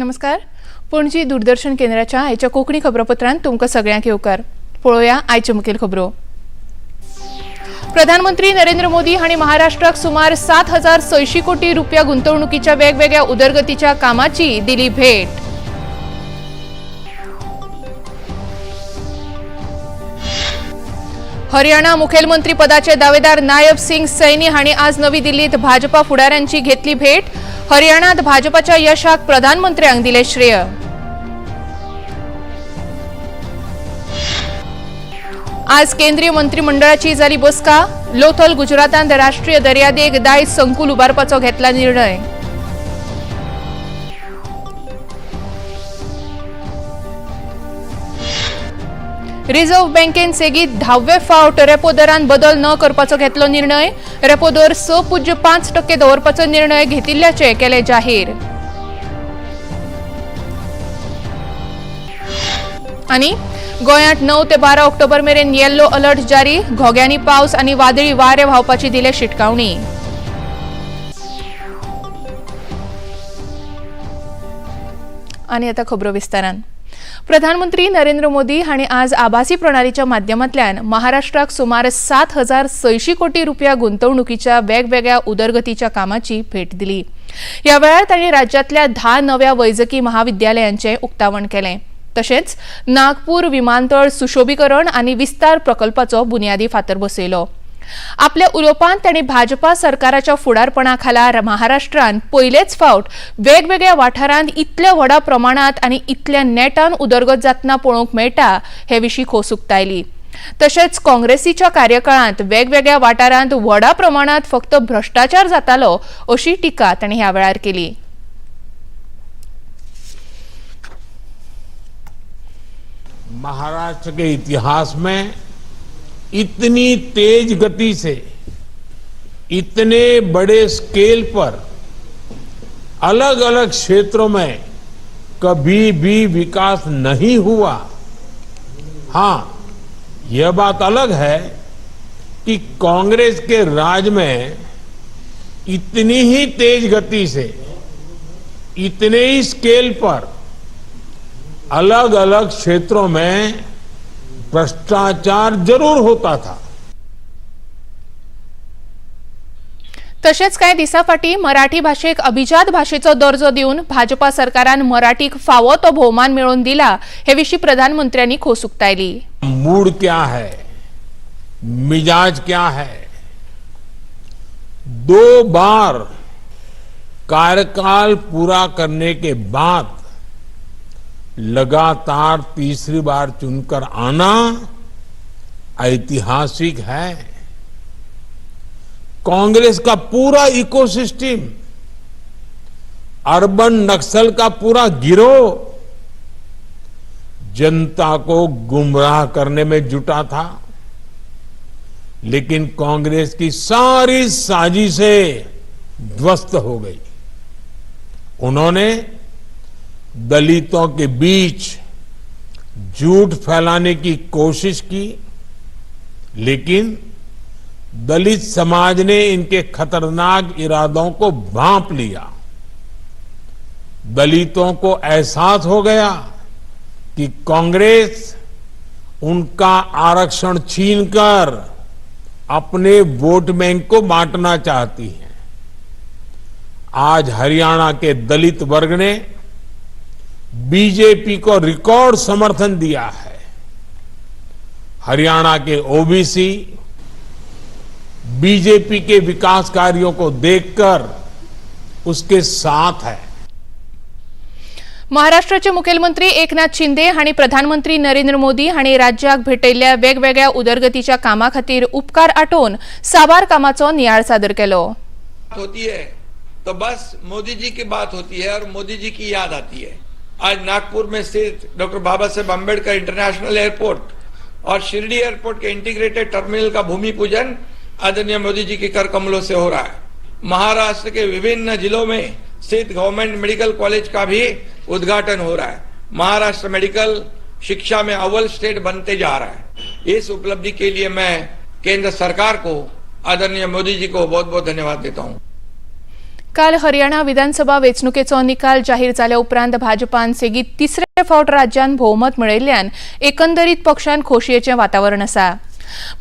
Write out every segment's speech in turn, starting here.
नमस्कार. पणजी दूरदर्शन केंद्राच्या आयच्या कोंकणी खबरापत्रांत तुमकां सगळ्यांक येवकार. पळोवया आयच्यो मुखेल खबरो. प्रधानमंत्री नरेंद्र मोदी हांणी महाराष्ट्राक सुमार 7,600 कोटी रुपया गुंतवणुकीच्या वेगवेगळ्या उदरगतीच्या कामाची दिली भेट. हरियाणा मुखेलमंत्री पदाचे दावेदार नायब सिंग सैनी हांणी आज नवी दिल्लीत भाजपा फुडाऱ्यांची घेतली भेट. हरियाणात भाजपाच्या यशाक प्रधानमंत्र्यांक दिले श्रेय. आज केंद्रीय मंत्रिमंडळाची जाली बसका. लोथल गुजरातांत राष्ट्रीय दर्यादेग दायज संकुल उबारपाचो घेतला निर्णय. रिझर्व्ह बँकेन सेगीत 10वे फावट रेपो दरांत बदल न करपाचो घेतलो निर्णय. रेपो दर 6.5% दवरपाचो निर्णय घेतिल्ल्याचे केले जाहीर. आनी गोंयांत 9 ते 12 ऑक्टोबर मेरेन येल्लो अलर्ट जारी. घोग्यांनी पावस आनी वादळी वारे व्हांवपाची दिले शिटकावणी. आनी आतां खबरो विस्तारान. प्रधानमंत्री नरेंद्र मोदी हांणी आज आभासी प्रणालीच्या माध्यमांतल्यान महाराष्ट्राक सुमार 7,600 कोटी रुपया गुंतवणुकीच्या वेगवेगळ्या उदरगतीच्या कामाची भेट दिली. ह्या वेळार तांणी राज्यांतल्या 10 नव्या वैजकी महाविद्यालयांचे उक्तावण केलें. तशेंच नागपूर विमानतळ सुशोभीकरण आनी विस्तार प्रकल्पाचो बुन्यादी फातर बसयलो. आपल्या उलोवपांत तांणी भाजपा सरकाराच्या फुडारपणाखाला महाराष्ट्रान पयलेच फावट वेगवेगळ्या वाठारांत इतल्या व्हडा प्रमाणात आनी इतल्या नेटान उदरगत जातना पळोवंक मेळटा हे विशीं खोस उक्तायली. तशेंच काँग्रेसीच्या कार्यकाळांत वेगवेगळ्या वाठारांत व्हडा प्रमाणात फक्त भ्रष्टाचार जातालो अशी टिका तांणी ह्या वेळार केली. महाराष्ट्र के इतिहास में इतनी तेज गति से इतने बड़े स्केल पर अलग अलग क्षेत्रों में कभी भी विकास नहीं हुआ. हां, यह बात अलग है कि कांग्रेस के राज में इतनी ही तेज गति से इतने ही स्केल पर अलग अलग क्षेत्रों में भ्रष्टाचार जरूर होता था. तशेंच कांय दिसा फाटीं मराठी भाशेक अभिजात भाशेचो दर्जो दिवन भाजपा सरकारान मराठीक फावो तो भोवमान मेळोवन दिला हे विशीं प्रधानमंत्र्यांनी खोस उक्तायली. मूड क्या है, मिजाज क्या है. 2 बार कार्यकाल पूरा करने के बाद लगातार तीसरी बार चुनकर आना ऐतिहासिक है. कांग्रेस का पूरा इकोसिस्टम, अर्बन नक्सल का पूरा गिरोह जनता को गुमराह करने में जुटा था. लेकिन कांग्रेस की सारी साजिशें ध्वस्त हो गई. उन्होंने दलितों के बीच झूठ फैलाने की कोशिश की, लेकिन दलित समाज ने इनके खतरनाक इरादों को भांप लिया. दलितों को एहसास हो गया कि कांग्रेस उनका आरक्षण छीनकर अपने वोट बैंक को बांटना चाहती है. आज हरियाणा के दलित वर्ग ने बीजेपी को रिकॉर्ड समर्थन दिया है. हरियाणा के ओबीसी बीजेपी के विकास कार्यों को देखकर उसके साथ है. महाराष्ट्राचे मुखेलमंत्री एकनाथ शिंदे हांणी प्रधानमंत्री नरेंद्र मोदी हांणी राज्याक भेटयल्ल्या वेगवेगळ्या उदरगतीच्या कामां खातीर उपकार आठोवन साबार कामाचो नियाळ सादर केलो. होती है तो बस मोदी जी की बात होती है और मोदी जी की याद आती है. आज नागपुर में स्थित doctor Baba Saheb Ambedkar international airport और शिरडी एयरपोर्ट के इंटीग्रेटेड टर्मिनल का भूमि पूजन आदरणीय मोदी जी के कर कमलों से हो रहा है. महाराष्ट्र के विभिन्न जिलों में स्थित गवर्नमेंट मेडिकल कॉलेज का भी उद्घाटन हो रहा है. महाराष्ट्र मेडिकल शिक्षा में अव्वल स्टेट बनते जा रहा है. इस उपलब्धि के लिए मैं केंद्र सरकार को आदरणीय मोदी जी को बहुत बहुत धन्यवाद देता हूं. काल हरियाणा विधानसभा वेंचणुकेचो निकाल जाहीर जाल्या उपरांत भाजपान सेगीत तिसरे फावट राज्यात भोवमत मेळयिल्ल्यान एकंदरीत पक्षान खोशयेचें वातावरण आसा।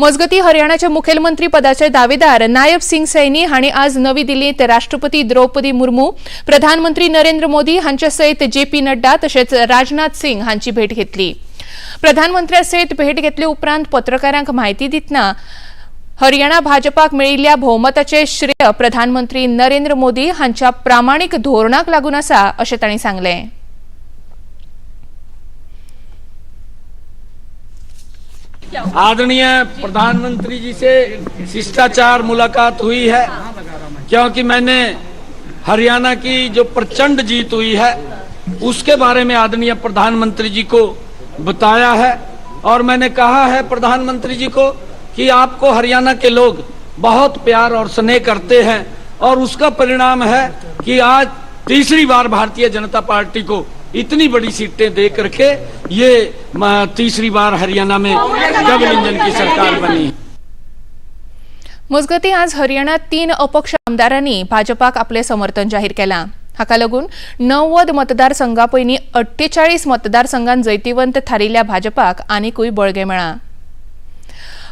मजगती हरियाणाचे मुखेलमंत्री पदाचे दावेदार नायब सिंग सैनी हांणी आज नवी दिल्लीत राष्ट्रपती द्रौपदी मुर्मू, प्रधानमंत्री नरेंद्र मोदी हांचे सयत JP नड्डा तशेंच राजनाथ सिंग हांची भेट घेतली। प्रधानमंत्र्या सयत भेट घेतले उपरांत पत्रकारांक म्हायती दितना हरियाणा भाजपाक मेळिल्ल्या भोवमताचे श्रेय प्रधानमंत्री नरेंद्र मोदी हांच्या प्रामाणीक धोरणाक लागून आसा अशें तांणी सांगलें। आदरणीय प्रधानमंत्री जी से शिष्टाचार मुलाकात हुई है, क्योंकि मैंने हरियाणा की जो प्रचंड जीत हुई है उसके बारे में आदरणीय प्रधानमंत्री जी को बताया है और मैंने कहा है प्रधानमंत्री जी को कि आपको हरियाणा के लोग बहुत प्यार और स्नेह करते हैं और उसका परिणाम है कि आज तीसरी बार भारतीय जनता पार्टी को इतनी बड़ी सीटें दे करके ये तीसरी बार हरियाणा में डबल इंजन की सरकार बनी। मजगती आज हरियाणात 3 अपक्ष आमदारांनी भाजपाक आपले समर्थन जाहीर केलां। हाका लागून 90 मतदारसंघांपैकी 48 मतदारसंघांत जैतिवंत थारिल्ल्या भाजपाक आनीकूय बळगें मेळ्ळां।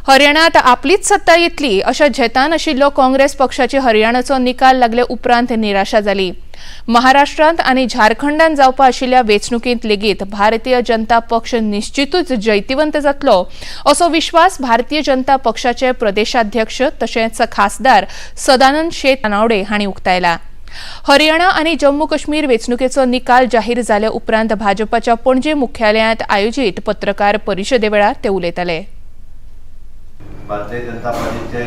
हरियाणात आपलीच सत्ता येतली अशा झेतान आशिल्लो काँग्रेस पक्षाची हरियाणाचो निकाल लागले उपरांत निराशा जाली। महाराष्ट्रांत आनी झारखंडांत जावपा आशिल्ल्या वेंचणुकींत लेगीत भारतीय जनता पक्ष निश्चितूच जैतिवंत जातलो असो विश्वास भारतीय जनता पक्षाचे प्रदेशाध्यक्ष तशेंच खासदार सदानंद शेट नानवडे हांणी उक्तायला। हरियाणा आनी जम्मू काश्मीर वेंचणुकेचो निकाल जाहीर जाल्या उपरांत भाजपाच्या पणजे मुख्यालयांत आयोजीत पत्रकार परिशदे वेळार ते उलयताले। भारतीय जनता पार्टीचे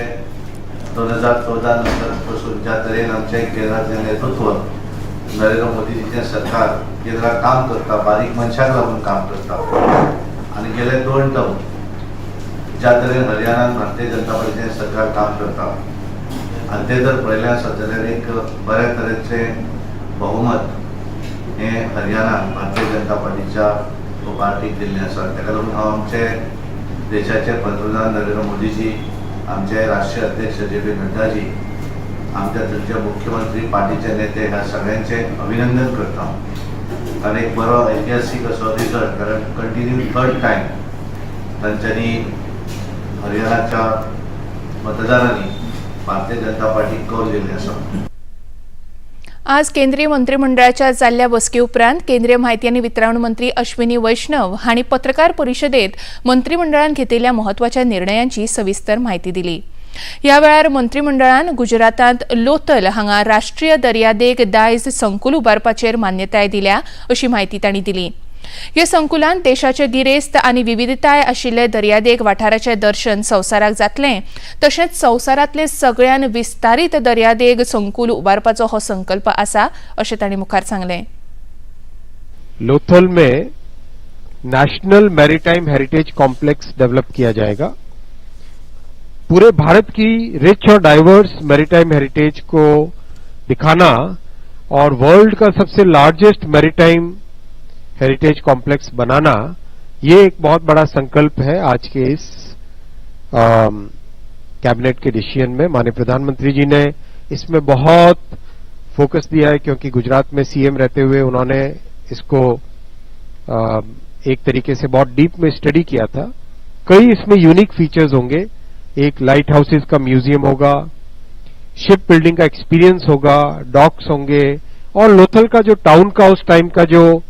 2014 नंतर पासून ज्या तरेन आमचे केंद्राचे नेतृत्व नरेंद्र मोदीजीचे सरकार केंद्रात काम करता, बारीक मनशाक लागून काम करता आणि गेले 2 टर्म ज्या तरेन हरियाणात भारतीय जनता पार्टीचे सरकार काम करता आणि ते जर पळयलें आसत जाल्यार एक बऱ्या तरेचे बहुमत हे हरियाणा भारतीय जनता पार्टीच्या पार्टीक दिल्लें आसा। ताका लागून हांव आमचे देशाचे पंतप्रधान नरेंद्र मोदीजी, आमचे राष्ट्रीय अध्यक्ष JP नड्डाजी, आमच्या थंयचे मुख्यमंत्री, पार्टीचे नेते ह्या सगळ्यांचे अभिनंदन करता। कारण एक बरो ऐतिहासीक असो रिजल्ट, कारण कंटिन्यू 3rd टायम तांच्यांनी हरियाणाच्या मतदारांनी भारतीय जनता पार्टीक कौल दिल्ली आसा। आज केंद्रीय मंत्रिमंडळाच्या जाल्ल्या बसके उपरांत केंद्रीय म्हायती आनी वितरण मंत्री अश्विनी वैष्णव हांणी पत्रकार परिशदेत मंत्रिमंडळान घेतिल्ल्या म्हत्वाच्या निर्णयांची सविस्तर म्हायती दिली। ह्या वेळार मंत्रिमंडळान गुजरातांत लोथल हांगा राष्ट्रीय दर्यादेग दायज संकुल उबारपाचेर मान्यताय दिल्या अशी म्हायती तांणी दिली। ह्या संकुलान देशाचे गिरेस्त आनी विविधताय आशिल्ले दर्यादेग वाठाराचे दर्शन संवसाराक जातलें, तशेंच संवसारांतले सगळ्यान विस्तारीत दर्यादेग संकुल उबारपाचो हो संकल्प आसा अशें तांणी मुखार सांगलें। लोथल में national maritime heritage complex develop किया जाएगा। पूरे भारत की रिच और डाइवर्स मैरीटाइम हेरिटेज को दिखाना और वर्ल्ड का सबसे largest maritime heritage complex banana, ये एक बहुत बड़ा संकल्प है आज के इस कैबिनेट के डिसीजन में। माननीय प्रधानमंत्री जी ने इसमें बहुत फोकस दिया है, क्योंकि गुजरात में CM रहते हुए उन्होंने इसको एक तरीके से बहुत डीप में स्टडी किया था। कई इसमें यूनिक फीचर्स होंगे। एक लाइट हाउसेज का म्यूजियम होगा, शिप बिल्डिंग का एक्सपीरियंस होगा, डॉक्स होंगे और लोथल का जो टाउन का उस टाइम का जो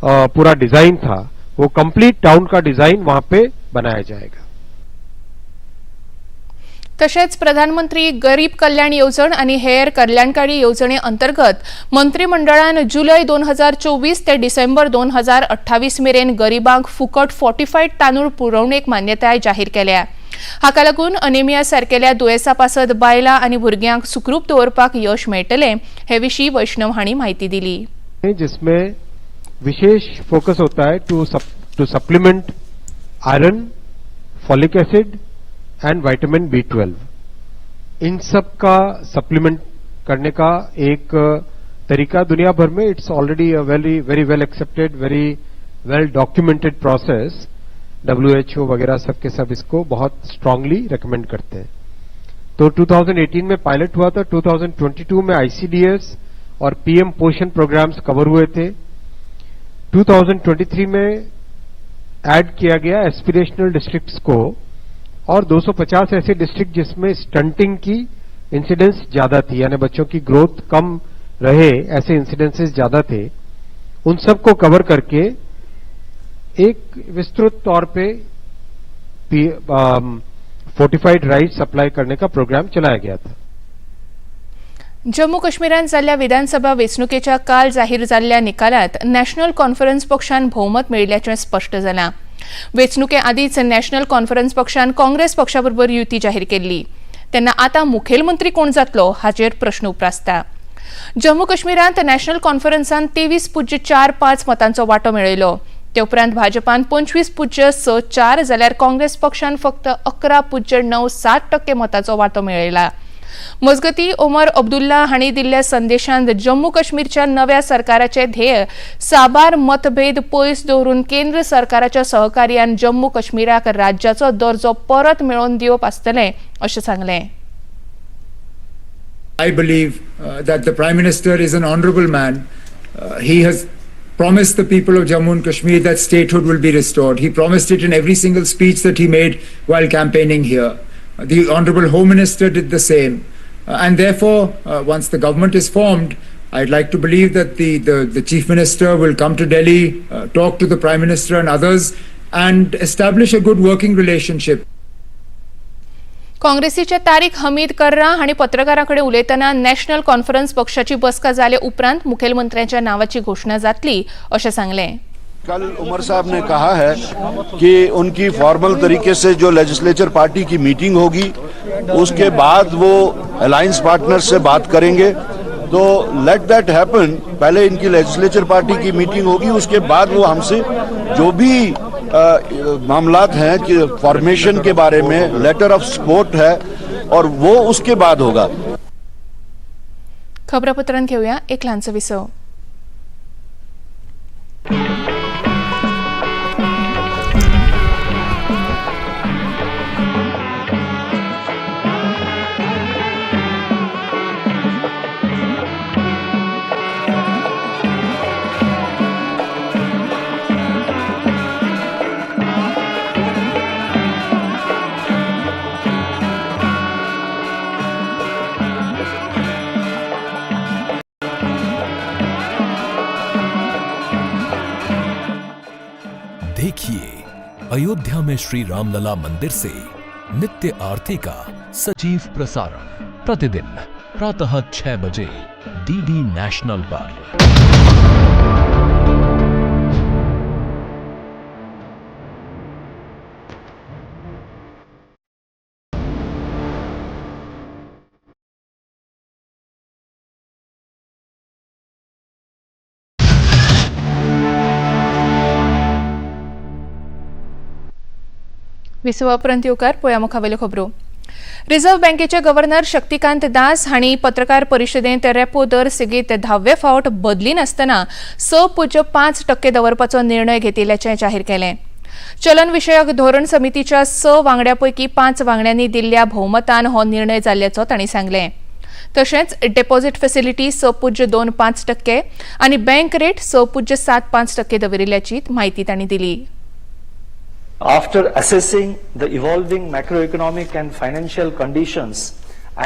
पूरा डिजाइन था वो कंप्लीट टाउन का डिजाइन वहां पे बनाया जाएगा। तशेंच प्रधानमंत्री गरीब कल्याण येवजण आनी हेर कल्याणकारी येवजणे अंतर्गत मंत्रिमंडळान जुलय 2024 ते डिसेंबर 2028 मेरेन गरीबांक फुकट फोर्टिफाईड तांदूळ पुरवणेक मान्यताय जाहीर केल्या। हाका लागून अनेमिया सारकेल्या दुयेंसा पासत बायलां आनी भुरग्यांक सुखरूप दवरपाक यश मेळटलें, हे विशीं वैष्णव हांणी म्हायती दिली। जिसमें विशेष फोकस होता है to supplement iron, folic acid and vitamin B12। इन सब का सप्लीमेंट करने का एक तरीका दुनिया भर में it's already a very well accepted, very well documented process. WHO वगैरह सब के सब इसको बहुत स्ट्रांगली रेकमेंड करते हैं। तो 2018 में पायलट हुआ था, 2022 में आईसीडीएस और पीएम पोषण प्रोग्राम्स कवर हुए थे। 2023 में ऐड किया गया एस्पिरेशनल डिस्ट्रिक्ट्स को और 250 ऐसे डिस्ट्रिक्ट जिसमें स्टंटिंग की इंसिडेंस ज्यादा थी, यानी बच्चों की ग्रोथ कम रहे, ऐसे इंसिडेंसेस ज्यादा थे, उन सबको कवर करके एक विस्तृत तौर पे फोर्टिफाइड राइस सप्लाय करने का प्रोग्राम चलाया गया था। जम्मू काश्मीरात जाल्ल्या विधानसभा वेंचणुकेच्या काल जाहीर जाल्ल्या निकालात नॅशनल कॉन्फरन्स पक्षान भोवमत मेळिल्ल्याचें स्पश्ट जालां। वेंचणुके आदींच नॅशनल कॉन्फरन्स पक्षान काँग्रेस पक्षाबरोबर युती जाहीर केल्ली, तेन्ना आतां मुखेलमंत्री कोण जातलो हाचेर प्रश्न उप्रासता। जम्मू काश्मीरात नॅशनल कॉन्फरन्सान 23.45 मतांचो वांटो मेळयलो। ते उपरांत भाजपान 25.64 जाल्यार काँग्रेस पक्षान फक्त 11.97% मतांचो वांटो मेळयला। मजगती ओमर अब्दुल्ला हांणी दिल्ल्या संदेशांत जम्मू काश्मीरच्या नव्या सरकाराचे ध्येय साबार मतभेद पयस दवरून केंद्र सरकाराच्या सहकार्यान जम्मू काश्मीराक राज्याचो दर्जो परत मेळोवन दिवप आसतलें अशें सांगलें। I believe that the Prime Minister is an honourable man. He has promised the people of Jammu and Kashmir that statehood will be restored. He promised it in every single speech that he made while campaigning here. The Honourable Home Minister did the same. And therefore, once the government is formed, I'd like to believe that the Chief Minister will come to Delhi, talk to the Prime Minister and others, and establish a good working relationship. काँग्रेसीचे तारीक हमीद कर्रा हांणी पत्रकारांकडे उलयतना national conference पक्षाची बसका जाले उपरांत मुखेलमंत्र्यांच्या नावाची घोषणा जातली अशें सांगलें। कल उमर साहब ने कहा है कि उनकी फॉर्मल तरीके से जो लेजिस्लेचर पार्टी की मीटिंग होगी उसके बाद वो अलायंस पार्टनर्स से बात करेंगे, तो लेट दैट हैपन। पहले इनकी लेजिस्लेचर पार्टी की मीटिंग होगी, उसके बाद वो हमसे जो भी मामलात हैं कि फॉर्मेशन के बारे में लेटर ऑफ सपोर्ट है और वो उसके बाद होगा। खबरापत्रांत घेऊया एक ल्हानसो विसव। देखिए अयोध्या में श्री रामलला मंदिर से नित्य आरती का सजीव प्रसारण प्रतिदिन प्रातः 6 बजे डीडी नेशनल पर। विसवापर्यंत येवकार पळया मुखावेल्यो खबरो। रिझर्व्ह बँकेचे गव्हर्नर शक्तिकांत दास हांणी पत्रकार परिशदेंत रेपो दर सेगीत 10वे फावट बदली नासतना 6.5% दवरपाचो निर्णय घेतिल्ल्याचें जाहीर केलें। चलन विशयक धोरण समितीच्या 6 वांगड्यांपैकी 5 वांगड्यांनी दिल्ल्या भोवमतान हो निर्णय जाल्ल्याचो तांणी सांगलें। तशेंच डेपॉझिट फॅसिलिटी 6.25% आनी बँक रेट 6.75% दवरिल्ल्याची म्हायती तांणी दिली। After assessing the evolving macroeconomic and financial conditions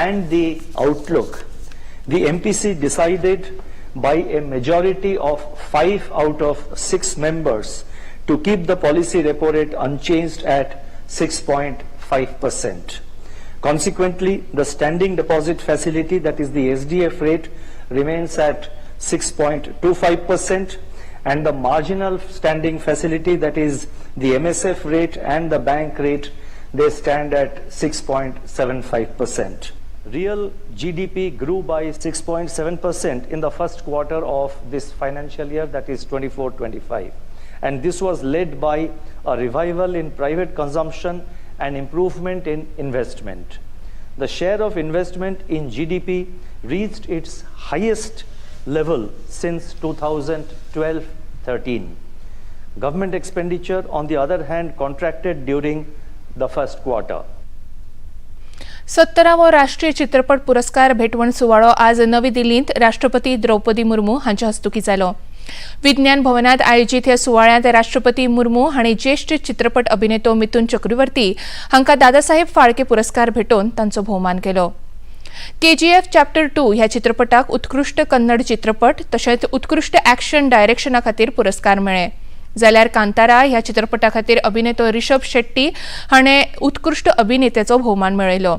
and the outlook, the MPC decided by a majority of 5 out of 6 members to keep the policy repo rate unchanged at 6.5%. Consequently, the standing deposit facility, that is the SDF rate, remains at 6.25%. And the marginal standing facility, that is the MSF rate and the bank rate, they stand at 6.75%. Real GDP grew by 6.7% in the first quarter of this financial year, that is 24-25. And this was led by a revival in private consumption and improvement in investment. The share of investment in GDP reached its highest level since 2012-13. Government expenditure, on the other hand, contracted during the first quarter. 17वा राष्ट्रीय चित्रपट पुरस्कार भेटवण सुवाळो आज नवी दिल्लीत राष्ट्रपती द्रौपदी मुर्मू हांच्या हस्तुकी जालो. विज्ञान भवनात आयोजित ह्या सुवाळ्यात राष्ट्रपती मुर्मू हांणी ज्येष्ठ चित्रपट अभिनेतो मिथुन चक्रवर्ती हांका दादासाहेब फाळके पुरस्कार भेटोवन तांचो भोवमान केलो. KGF चॅप्टर 2 ह्या चित्रपटाक उत्कृष्ट कन्नड चित्रपट तशेंच उत्कृष्ट ॲक्शन डायरेक्शना खातीर पुरस्कार मेळ्ळे. जाल्यार कांतारा ह्या चित्रपटा खातीर अभिनेतो ऋषभ शेट्टी हाणें उत्कृष्ट अभिनेत्याचो भोवमान मेळयलो.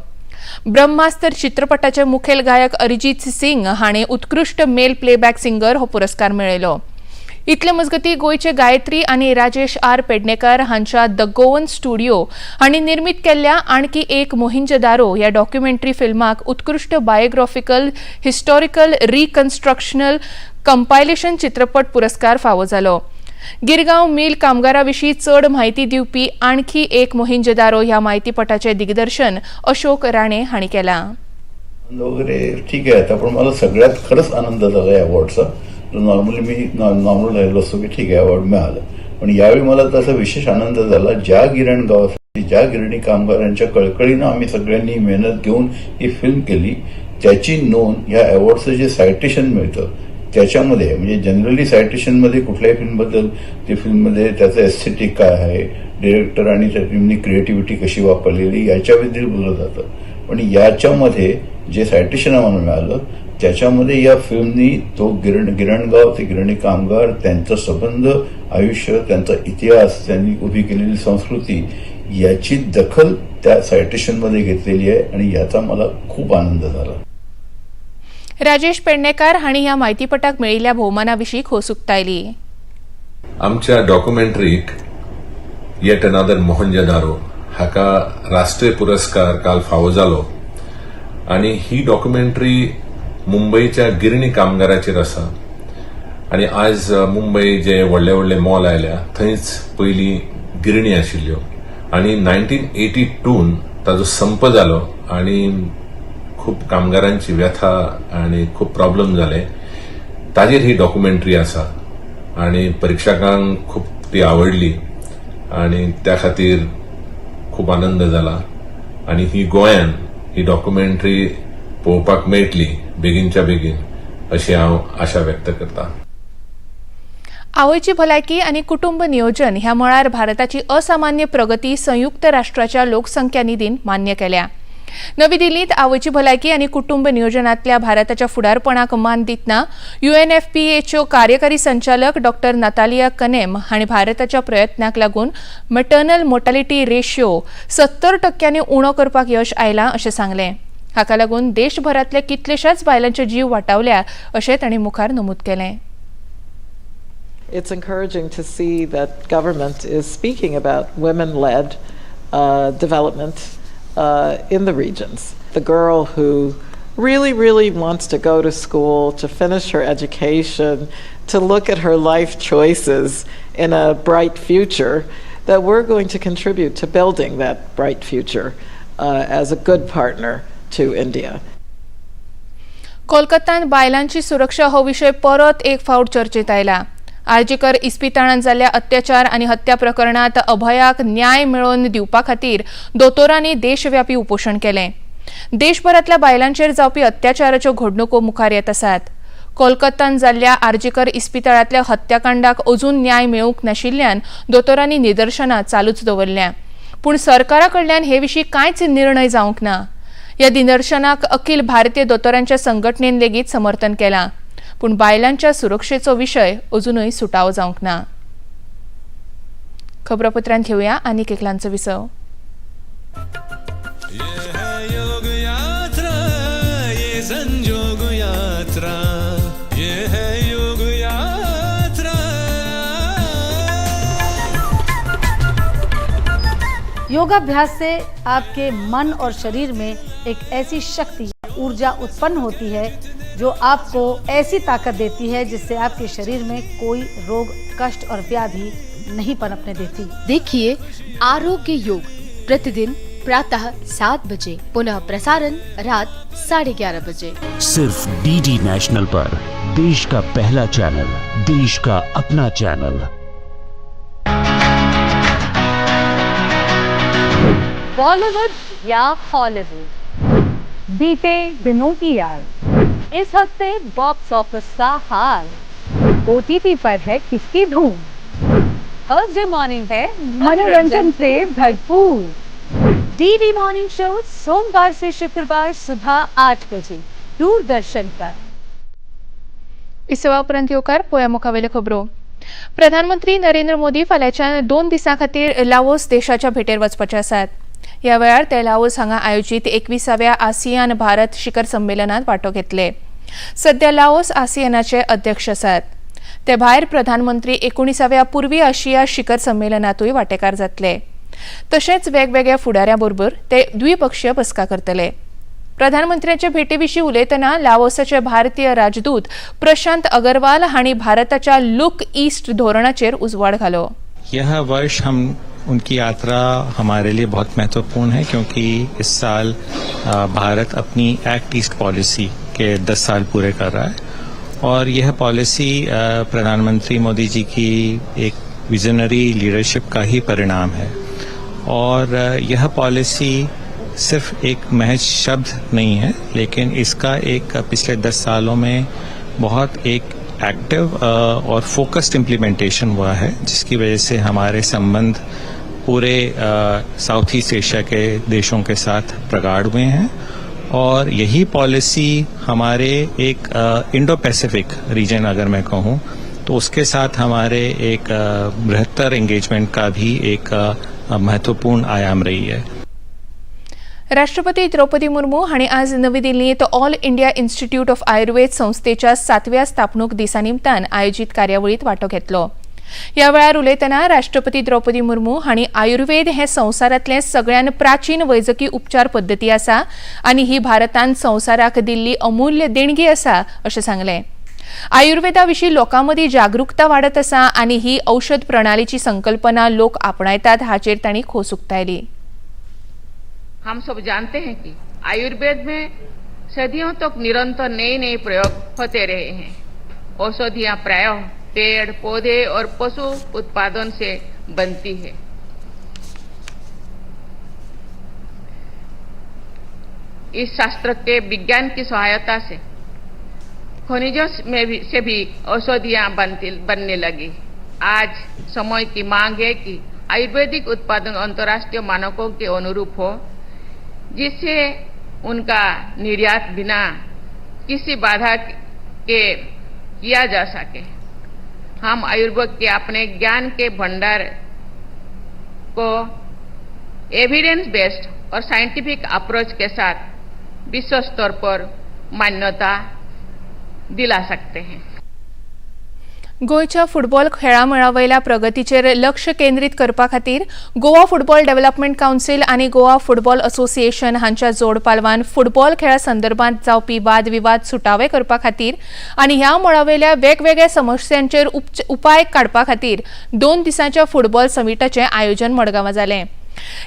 ब्रह्मास्त्र चित्रपटाचे मुखेल गायक अरिजीत सिंग हाणें उत्कृष्ट मेल प्लेबॅक सिंगर हो पुरस्कार मेळयलो. इतले मजगती गोयचे गायत्री आनी राजेश आर पेडणेकर हांच्या द गोवन स्टुडिओ हांणी निर्मीत केल्ल्या आणखी एक मोहिंजदारो ह्या डॉक्युमेंटरी फिल्माक उत्कृष्ट बायोग्राफिकल हिस्टॉरिकल रिकन्स्ट्रक्शनल कंपायलेशन चित्रपट पुरस्कार फावो जालो. गिरगांव मिल कामगारांविशीं चड म्हायती दिवपी आणखी एक मोहिंजदारो ह्या म्हायतीपटाचे दिग्दर्शन अशोक राणे हांणी केलां. वगैरे ठीक आहे आता, पण मला सगळ्यात खरंच आनंद झाला या अवॉर्डचा. नॉर्मली मी नॉर्मल राहिलो असतो की ठीक आहे अवॉर्ड मिळालं, पण यावेळी मला त्याचा विशेष आनंद झाला. ज्या गिरण गावासाठी ज्या गिरणी कामगारांच्या कळकळीनं आम्ही सगळ्यांनी मेहनत घेऊन ही फिल्म केली त्याची नोंद या अवॉर्डचं जे सायटेशन मिळतं त्याच्यामध्ये, म्हणजे जनरली सायटेशनमध्ये कुठल्याही फिल्मबद्दल ते फिल्ममध्ये त्याचं एस्थेटिक काय आहे, डिरेक्टर आणि त्या फिल्मनी क्रिएटिव्हिटी कशी वापरलेली याच्याबद्दल बोललं जातं. पण याच्यामध्ये जे सायटेशन आम्हाला मिळालं त्याच्यामध्ये या फिल्मनी तो गिरणगाव ते गिरणी कामगार त्यांचा संबंध, आयुष्य, त्यांचा इतिहास, त्यांनी उभी केलेली संस्कृती याची दखल त्या सायटेशनमध्ये घेतलेली आहे आणि याचा मला खूप आनंद झाला. राजेश पेडणेकर हांणी ह्या म्हायतीपटाक मेळिल्ल्या भोवमानाविशीं खोस उक्तायली. आमच्या डॉक्युमेंटरीक येट अनदर मोहनजोदारो हाका राष्ट्रीय पुरस्कार काल फावो जालो आणि ही डॉक्युमेंटरी मुंबईच्या गिरणी कामगाराचेर आसा. आणि आज मुंबई जे व्हडले व्हडले मॉल आयल्या थंयच पयली गिरणी आशिल्ल्यो आणि 1982 ताजो संप जालो आणि खूप कामगारांची व्यथा आणि खूप प्रॉब्लेम जाले. ताजेर ही डॉक्युमेंटरी आसा आणि परीक्षकांक खूप ती आवडली आणि त्या खातीर खूप आनंद जाला. आणि ही गोंयान ही डॉक्युमेंटरी पळोवपाक मेळटली बेगीनच्या बेगीन अशी हांव आशा व्यक्त करता. आवयची भलायकी आणि कुटुंब नियोजन ह्या मळार भारताची असामान्य प्रगती संयुक्त राष्ट्राच्या लोकसंख्या निधीन मान्य केल्या. नवी दिल्लीत आवयची भलायकी आणि कुटुंब नियोजनातल्या भारताच्या फुडारपणाक मान दितना UNFPAच्यो कार्यकारी संचालक डॉ. नतालिया कनेम हांणी भारताच्या प्रयत्नाक लागून मॅटर्नल मोर्टालिटी रेशियो 70% उणो करपाक यश आयलां अशें सांगलें. हाका लागून देशभरातल्या कितलेशाच बायलांचे जीव वाटावल्या अशें तांणी मुखार नमूद केलें. It's encouraging to see that government is speaking about women-led development in the regions. The girl who really wants to go to school, to finish her education, to look at her life choices in a bright future, that we're going to contribute to building that bright future as a good partner to India. कोलकात्यात बायलांची सुरक्षा हो विषय परत एक फावट चर्चेत आयला. आर्जीकर इस्पितळांत जाल्ल्या अत्याचार आनी हत्या प्रकरणात अभयाक न्याय मेळोवन दिवपा खातीर दोतोरांनी देशव्यापी उपोशण केलें. देशभरातल्या बायलांचेर जावपी अत्याचाराच्यो घडणुको मुखार येत आसात. कोलकात्यात जाल्ल्या आर्जीकर इस्पितळांतल्या हत्याकांडाक अजून न्याय मेळूंक नाशिल्ल्यान दोतोरांनी निदर्शनां चालूच दवरल्या. पूण सरकारा कडल्यान हे विशीं कांयच निर्णय जावंक ना. ह्या निदर्शनाक अखिल भारतीय दोतोरांच्या संघटनेन लेगीत समर्थन केलां. पूण बायलांच्या सुरक्षेचो विशय अजूनय सुटावो जावंक ना. खबरापत्रांत घेवया आनीक एक ल्हानचो विसव. योगाभ्यास से आपके मन और शरीर में एक ऐसी शक्ति ऊर्जा उत्पन्न होती है जो आपको ऐसी ताकत देती है जिससे आपके शरीर में कोई रोग, कष्ट और व्याधि नहीं पनपने देती. देखिए आरोग्य योग प्रतिदिन प्रातः 7 बजे, पुनः प्रसारण रात 11:30 बजे. सिर्फ DD नेशनल पर, देश का पहला चैनल, देश का अपना चैनल. बॉलीवुड या हॉलीवुड, बीते दिनों की याद। इस हफ्ते बॉक्स ऑफिस का हाल। OTT पर है किसकी धूम। थर्सडे मॉर्निंग है मनोरंजन से भरपूर। डीडी मॉर्निंग शो सोमवार से शुक्रवार सुबह 8 बजे दूरदर्शन पर। इसवा उपरांत येवकार पोया मुखावेल्यो खबरो। प्रधानमंत्री नरेंद्र मोदी फाल्यांच्या 2 दिसां खातीर लाओस देशाच्या भेटेर वचपाचे आसात। ह्या वेळार ते लाओस हांगा आयोजीत 21व्या आसियान भारत शिखर संमेलनात वांटो घेतले। सध्या लाओस आसियानाचे अध्यक्ष आसात। ते भायर प्रधानमंत्री 19व्या पूर्वी आशिया शिखर संमेलनातूय वांटेकार जातले। तशेंच वेगवेगळ्या फुडाऱ्यां बरोबर ते द्विपक्षीय बसका करतले। प्रधानमंत्र्यांच्या भेटेविशीं उलयतना लाओसाचे भारतीय राजदूत प्रशांत अग्रवाल हांणी भारताच्या लुक ईस्ट धोरणाचेर उजवाड घालो। यह वर्ष उनकी यात्रा हमारे लिए बहुत महत्वपूर्ण है क्योंकि इस साल भारत अपनी एक्ट ईस्ट पॉलिसी के 10 साल पूरे कर रहा है और यह पॉलिसी प्रधानमंत्री मोदी जी की एक विजनरी लीडरशिप का ही परिणाम है और यह पॉलिसी सिर्फ एक महज शब्द नहीं है लेकिन इसका एक पिछले 10 सालों में बहुत एक एक्टिव और फोकस्ड इम्प्लीमेंटेशन हुआ है जिसकी वजह से हमारे संबंध पूरे साउथ ईस्ट एशिया के देशों के साथ प्रगाढ़ हुए हैं और यही पॉलिसी हमारे एक इंडो पैसिफिक रीजन अगर मैं कहूँ तो उसके साथ हमारे एक बृहत्तर एंगेजमेंट का भी एक महत्वपूर्ण आयाम रही है। राष्ट्रपती द्रौपदी मुर्मू हांणी आज नवी दिल्लीत all India institute of Ayurveda संस्थेच्या 7व्या स्थापणूक दिसा निमतान आयोजीत कार्यावळीत वांटो घेतलो। ह्या वेळार उलयतना राष्ट्रपती द्रौपदी मुर्मू हांणी आयुर्वेद हे संवसारांतले सगळ्यात प्राचीन वैजकी उपचार पद्दती आसा आनी ही भारतान संवसाराक दिल्ली अमूल्य देणगी आसा अशें सांगलें। आयुर्वेदा विशीं लोकांमदीं जागरूकता वाडत आसा आनी ही औषध प्रणालीची संकल्पना लोक आपणायतात हाचेर तांणी खोस उक्तायली। हम सब जानते हैं कि आयुर्वेद में सदियों तक निरंतर नए नए प्रयोग होते रहे हैं। औषधियां प्रायः पेड़ पौधे और पशु उत्पादन से बनती है। इस शास्त्र के विज्ञान की सहायता से खनिजों से भी औषधियां बनने लगी। आज समय की मांग है कि आयुर्वेदिक उत्पादन अंतर्राष्ट्रीय मानकों के अनुरूप हो जिससे उनका निर्यात बिना किसी बाधा के किया जा सके। हम आयुर्वेद के अपने ज्ञान के भंडार को एविडेंस बेस्ड और साइंटिफिक अप्रोच के साथ विश्व स्तर पर मान्यता दिला सकते हैं। गोयच्या फुटबॉल खेळा मेळावयल्या प्रगतीचेर लक्ष केंद्रीत करपा खातीर गोवा फुटबॉल डेव्हलपमेंट कावन्सिल आनी गोवा फुटबॉल असोसिएशन हांच्या जोड पालवान फुटबॉल खेळा संदर्भात जावपी वाद विवाद सुटावे करपा खातीर आनी ह्या मेळावेल्या वेगवेगळ्या समस्यांचेर उपाय काडपा खातीर 2 दिसांच्या फुटबॉल समिटाचें आयोजन मडगांवां जालें।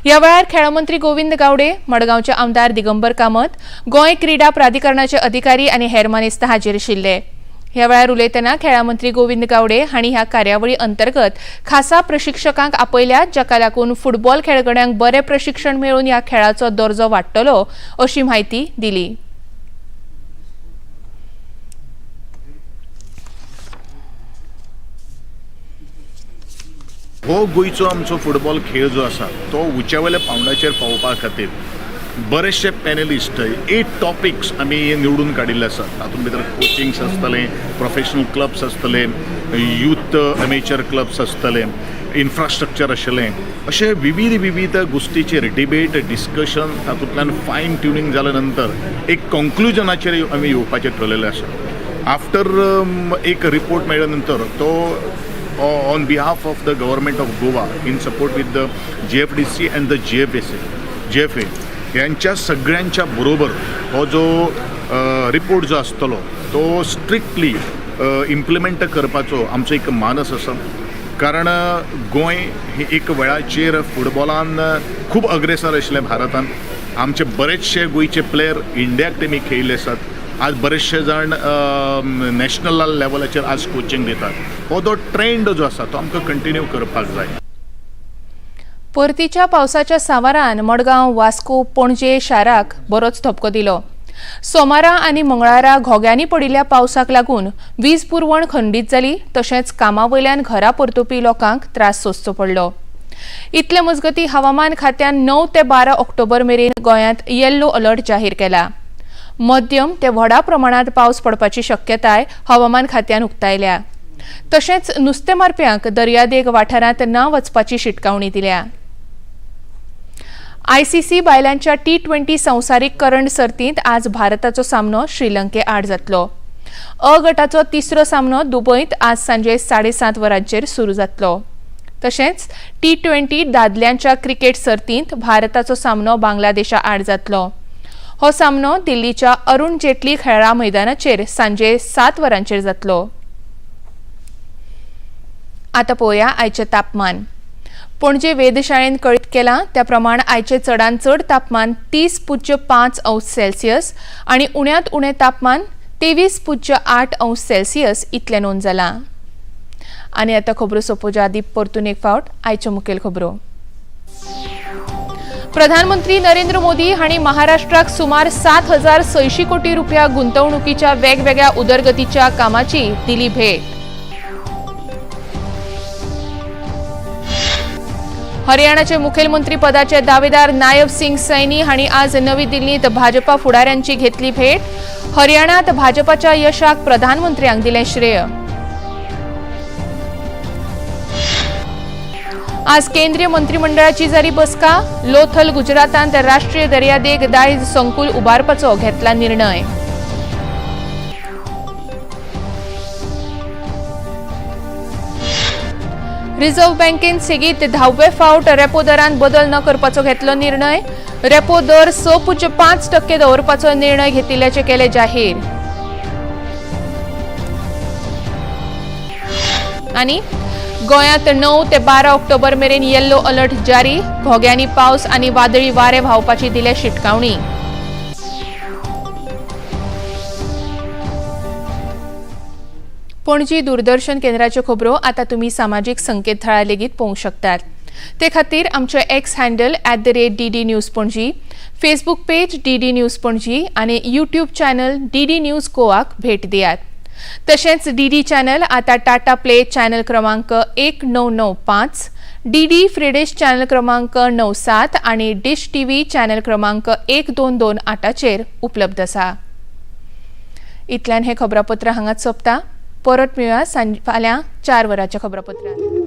ह्या वेळार खेळमंत्री गोविंद गावडे, मडगांवचे आमदार दिगंबर कामत, गोंय क्रीडा प्राधिकरणाचे अधिकारी आनी हेर मानेस्त हाजीर आशिल्ले। ह्या वेळार उलयतना खेळा मंत्री गोविंद गावडे हांणी ह्या कार्यावळी अंतर्गत खासा प्रशिक्षकांक आपयल्यात जाका लागून फुटबॉल खेळगड्यांक बरें प्रशिक्षण मेळून ह्या खेळाचो दर्जो वाडटलो अशी माहिती दिली। हो गोयचो आमचो फुटबॉल खेळ जो आसा तो उंचेवयल्या पावंडाचेर पावोवपा खातीर बरेचशे पॅनलिस्ट 8 टॉपिक्स आमी निवडून काडिल्ले आसात। तातूंत भितर कोचिंग्स आसतले, प्रोफेशनल क्लब्स आसतले, यूथ अमेचर क्लब्स आसतले, इन्फ्रास्ट्रक्चर आशिल्लें, अशे विविध गोश्टीचेर डिबेट डिस्कशन तातूंतल्यान फायन ट्युनिंग जाल्या नंतर एक कन्क्लुजनाचेर आमी येवपाचें ठरलेलें आसा। आफ्टर एक रिपोर्ट मेळ्ळ्या नंतर तो on behalf of the government of Goa in support with the GFDC and the GFA यांच्या सगळ्यांच्या बरोबर हो जो रिपोर्ट जो आसतलो तो स्ट्रिक्टली इम्प्लिमेंट करपाचो आमचो एक मानस आसा। कारण गोंय हे एक वेळाचेर फुटबॉलान खूब अग्रेसर आशिल्लें भारतान। आमचे बरेचशे गोंयचे प्लेयर इंडियाक तेमी खेळिल्ले आसात। आज बरेचशे जाण नॅशनल लेवलाचेर आज कोचिंग दितात। हो जो ट्रेंड जो आसा तो आमकां कंटिन्यू करपाक जाय। परतीच्या पावसाच्या सांवारान मडगांव, वास्को, पणजे शाराक बरोच धपको दिलो। सोमारा आनी मंगळारा घोग्यांनी पडिल्ल्या पावसाक लागून वीज पुरवण खंडीत जाली तशेंच कामावयल्यान घरा परतुपी लोकांक त्रास सोंसचो पडलो. इतले मजगतीं हवामान खात्यान 9 ते 12 ऑक्टोबर मेरेन गोंयांत येल्लो अलर्ट जाहीर केला. मध्यम ते व्हडा प्रमाणात पावस पडपाची शक्यताय हवामान खात्यान उक्तायल्या. तशेंच नुस्तेमारप्यांक दर्यादेग वाठारांत न वचपाची शिटकावणी दिल्या. आयसीसी बायलांच्या T20 संवसारीक करंड सर्तींत आज भारताचो सामनो श्रीलंके आड जातलो. अ गटाचो तिसरो सामनो दुबयंत आज सांजे 7:30 वरांचेर सुरू जातलो. तशेंच T20 दादल्यांच्या क्रिकेट सर्तींत भारताचो सामनो बांगलादेशा आड जातलो. हो सामनो दिल्लीच्या अरुण जेटली खेळा मैदानाचेर सांजे 7 वरांचेर जातलो. आता पळोवया आयचे तापमान. पणजे वेधशाळेन कळीत केला त्या प्रमाण आयचे चडांत चड तापमान 30.5 अंश सेल्सियस आनी उण्यांत उणें तापमान 23.8 अंश सेल्सियस इतलें नोंद जालां. आनी आतां खबरो सोंपोवच्या आदीं परतून एक फावट आयच्यो मुखेल खबरो. प्रधानमंत्री नरेंद्र मोदी हांणी महाराष्ट्राक सुमार 7,600 कोटी रुपया गुंतवणुकीच्या वेगवेगळ्या उदरगतीच्या कामाची दिली भेट. हरियाणाचे मुखेलमंत्री पदाचे दावेदार नायब सिंग सैनी हांणी आज नवी दिल्लीत भाजपा फुडाऱ्यांची घेतली भेट. हरियाणात भाजपाच्या यशाक प्रधानमंत्र्यांक दिलें श्रेय. आज केंद्रीय मंत्रिमंडळाची जारी बसका. लोथल गुजरातांत राष्ट्रीय दर्यादेग दायज संकुल उबारपाचो घेतला निर्णय. रिझर्व्ह बँकेन सेगीत 10वे फावट रेपो दरांत बदल न करपाचो घेतलो निर्णय. रेपो दर 6.5% दवरपाचो निर्णय घेतिल्ल्याचे केले जाहीर. आनी गोंयांत 9 ते 12 ऑक्टोबर मेरेन येल्लो अलर्ट जारी. घोग्यांनी पावस आनी वादळी वारे व्हांवपाची दिले शिटकावणी. पणजी दूरदर्शन केंद्राच्यो खबरो आता तुम्ही सामाजीक संकेतथळार लेगीत पळोवंक शकतात. ते खातीर आमचे x handle @DD news Panaji, Facebook page DD news Panaji आनी यूट्यूब चॅनल DD न्यूज गोवाक भेट दियात. तशेंच DD चॅनल आता टाटा प्ले चॅनल क्रमांक 1995, DD फ्री डिश चॅनल क्रमांक 97 आणि डिश TV चॅनल क्रमांक 1228 उपलब्ध आसा. इतल्यान हे खबरापत्र हांगाच सोंपता. परत मेळुया फाल्यां 4 वरांच्या खबरापत्रांत.